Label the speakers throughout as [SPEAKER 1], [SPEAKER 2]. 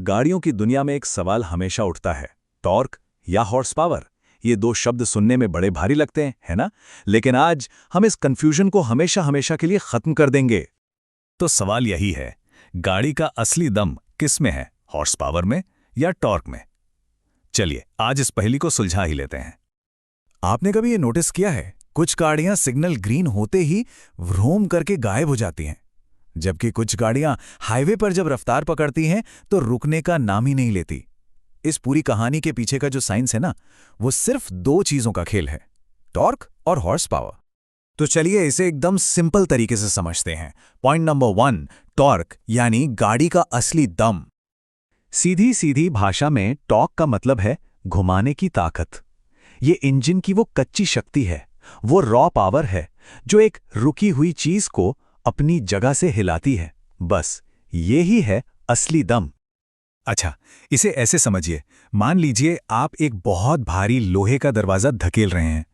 [SPEAKER 1] गाड़ियों की दुनिया में एक सवाल हमेशा उठता है, टॉर्क या हॉर्स पावर। ये दो शब्द सुनने में बड़े भारी लगते हैं, है ना? लेकिन आज हम इस कंफ्यूजन को हमेशा हमेशा के लिए खत्म कर देंगे। तो सवाल यही है, गाड़ी का असली दम किस में है, हॉर्स पावर में या टॉर्क में? चलिए आज इस पहेली को सुलझा ही लेते हैं। आपने कभी ये नोटिस किया है, कुछ गाड़ियां सिग्नल ग्रीन होते ही व्रोम करके गायब हो जाती हैं, जबकि कुछ गाड़ियां हाईवे पर जब रफ्तार पकड़ती हैं तो रुकने का नाम ही नहीं लेती। इस पूरी कहानी के पीछे का जो साइंस है ना, वो सिर्फ दो चीजों का खेल है, टॉर्क और हॉर्स पावर। तो चलिए इसे एकदम सिंपल तरीके से समझते हैं। पॉइंट नंबर 1, टॉर्क यानी गाड़ी का असली दम। सीधी सीधी भाषा में टॉर्क का मतलब है घुमाने की ताकत। ये इंजन की वो कच्ची शक्ति है, वो रॉ पावर है जो एक रुकी हुई चीज को अपनी जगह से हिलाती है। बस ये ही है असली दम। अच्छा, इसे ऐसे समझिए, मान लीजिए आप एक बहुत भारी लोहे का दरवाजा धकेल रहे हैं।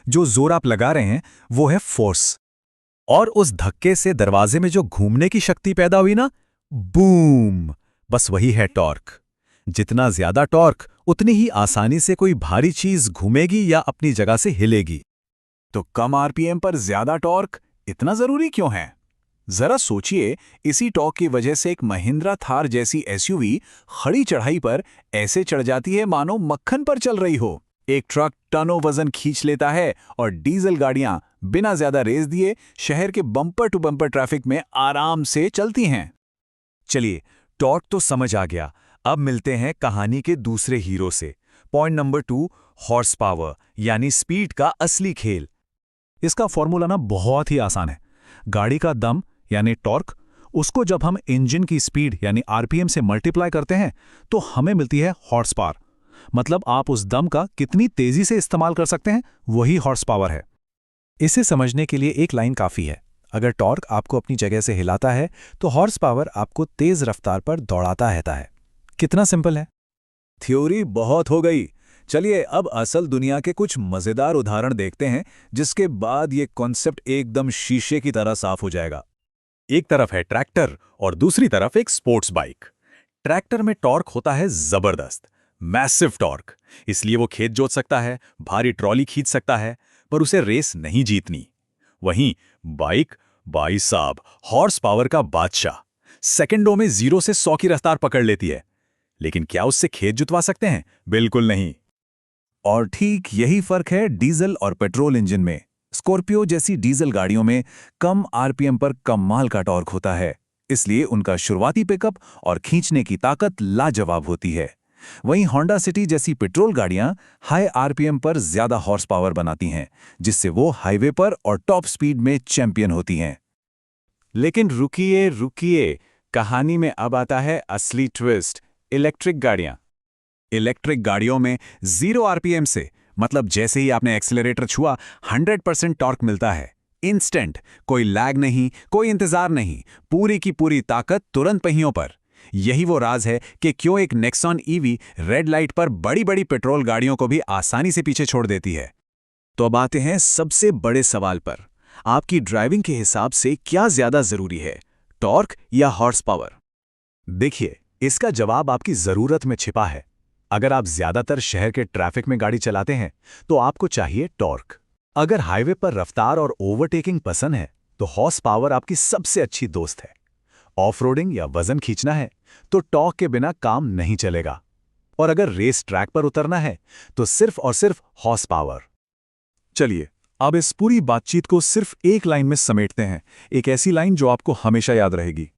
[SPEAKER 1] जो जोर आप लगा रहे हैं वो है फोर्स, और उस धक्के से दरवाजे में जो घूमने की शक्ति पैदा हुई ना, बूम, बस वही है टॉर्क। जितना ज्यादा टॉर्क, उतनी ही आसानी से कोई भारी चीज घूमेगी या अपनी जगह से हिलेगी। तो कम आरपीएम पर ज्यादा टॉर्क इतना जरूरी क्यों है? जरा सोचिए, इसी टॉर्क की वजह से एक महिंद्रा थार जैसी एसयूवी खड़ी चढ़ाई पर ऐसे चढ़ जाती है मानो मक्खन पर चल रही हो। एक ट्रक टनों वजन खींच लेता है और डीजल गाड़ियां बिना ज्यादा रेस दिए शहर के बम्पर टू बम्पर ट्रैफिक में आराम से चलती हैं। चलिए, टॉर्क तो समझ आ गया, अब मिलते हैं कहानी के दूसरे हीरो से। पॉइंट नंबर 2, हॉर्स पावर यानी स्पीड का असली खेल। इसका फॉर्मूला ना बहुत ही आसान है। गाड़ी का दम यानी टॉर्क, उसको जब हम इंजन की स्पीड यानी आरपीएम से मल्टीप्लाई करते हैं तो हमें मिलती है हॉर्स पावर। मतलब आप उस दम का कितनी तेजी से इस्तेमाल कर सकते हैं, वही हॉर्स पावर है। इसे समझने के लिए एक लाइन काफी है। अगर टॉर्क आपको अपनी जगह से हिलाता है तो हॉर्स पावर आपको तेज रफ्तार पर दौड़ाता रहता है। कितना सिंपल है। थ्योरी बहुत हो गई। चलिए अब असल दुनिया के कुछ मजेदार उदाहरण देखते हैं, जिसके बाद ये कॉन्सेप्ट एकदम शीशे की तरह साफ हो जाएगा। एक तरफ है ट्रैक्टर और दूसरी तरफ एक स्पोर्ट्स बाइक। ट्रैक्टर में टॉर्क होता है जबरदस्त, मैसिव टॉर्क, इसलिए वो खेत जोत सकता है, भारी ट्रॉली खींच सकता है, पर उसे रेस नहीं जीतनी। वहीं बाइक, भाई साहब, हॉर्स पावर का बादशाह, सेकंडों में 0 से 100 की रफ्तार पकड़ लेती है। लेकिन क्या उससे खेत जुतवा सकते हैं? बिल्कुल नहीं। और ठीक यही फर्क है डीजल और पेट्रोल इंजन में। स्कॉर्पियो जैसी डीजल गाड़ियों में कम आरपीएम पर कमाल का टॉर्क होता है, इसलिए उनका शुरुआती पिकअप और खींचने की ताकत लाजवाब होती है। वहीं होंडा सिटी जैसी पेट्रोल गाड़ियां हाई आरपीएम पर ज्यादा हॉर्स पावर बनाती हैं, जिससे वो हाईवे पर और टॉप स्पीड में चैंपियन होती हैं। लेकिन रुकिए रुकिए, कहानी में अब आता है असली ट्विस्ट, इलेक्ट्रिक गाड़ियां। इलेक्ट्रिक गाड़ियों में 0 आरपीएम से, मतलब जैसे ही आपने एक्सीलरेटर छुआ, 100% टॉर्क मिलता है। इंस्टेंट, कोई लैग नहीं, कोई इंतजार नहीं, पूरी की पूरी ताकत तुरंत पहियों पर। यही वो राज है कि क्यों एक नेक्सॉन ईवी रेड लाइट पर बड़ी बड़ी पेट्रोल गाड़ियों को भी आसानी से पीछे छोड़ देती है। तो अब आते हैं सबसे बड़े सवाल पर। आपकी ड्राइविंग के हिसाब से क्या ज्यादा जरूरी है, टॉर्क या हॉर्स पावर? देखिए, इसका जवाब आपकी जरूरत में छिपा है। अगर आप ज्यादातर शहर के ट्रैफिक में गाड़ी चलाते हैं तो आपको चाहिए टॉर्क। अगर हाईवे पर रफ्तार और ओवरटेकिंग पसंद है तो हॉर्स पावर आपकी सबसे अच्छी दोस्त है। ऑफ रोडिंग या वजन खींचना है तो टॉर्क के बिना काम नहीं चलेगा। और अगर रेस ट्रैक पर उतरना है तो सिर्फ और सिर्फ हॉर्स पावर। चलिए अब इस पूरी बातचीत को सिर्फ एक लाइन में समेटते हैं, एक ऐसी लाइन जो आपको हमेशा याद रहेगी।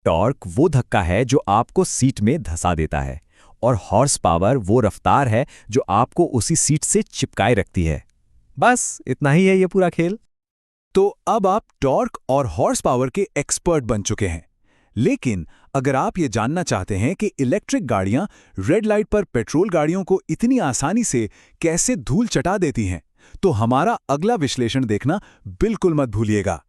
[SPEAKER 2] टॉर्क वो धक्का है जो आपको सीट में धंसा देता है, और हॉर्स पावर वो रफ्तार है जो आपको उसी सीट से चिपकाए रखती है। बस इतना ही है ये पूरा खेल।
[SPEAKER 1] तो अब आप टॉर्क और हॉर्स पावर के एक्सपर्ट बन चुके हैं। लेकिन अगर आप ये जानना चाहते हैं कि इलेक्ट्रिक गाड़ियां रेड लाइट पर पेट्रोल गाड़ियों को इतनी आसानी से कैसे धूल चटा देती हैं, तो हमारा अगला विश्लेषण देखना बिल्कुल मत भूलिएगा।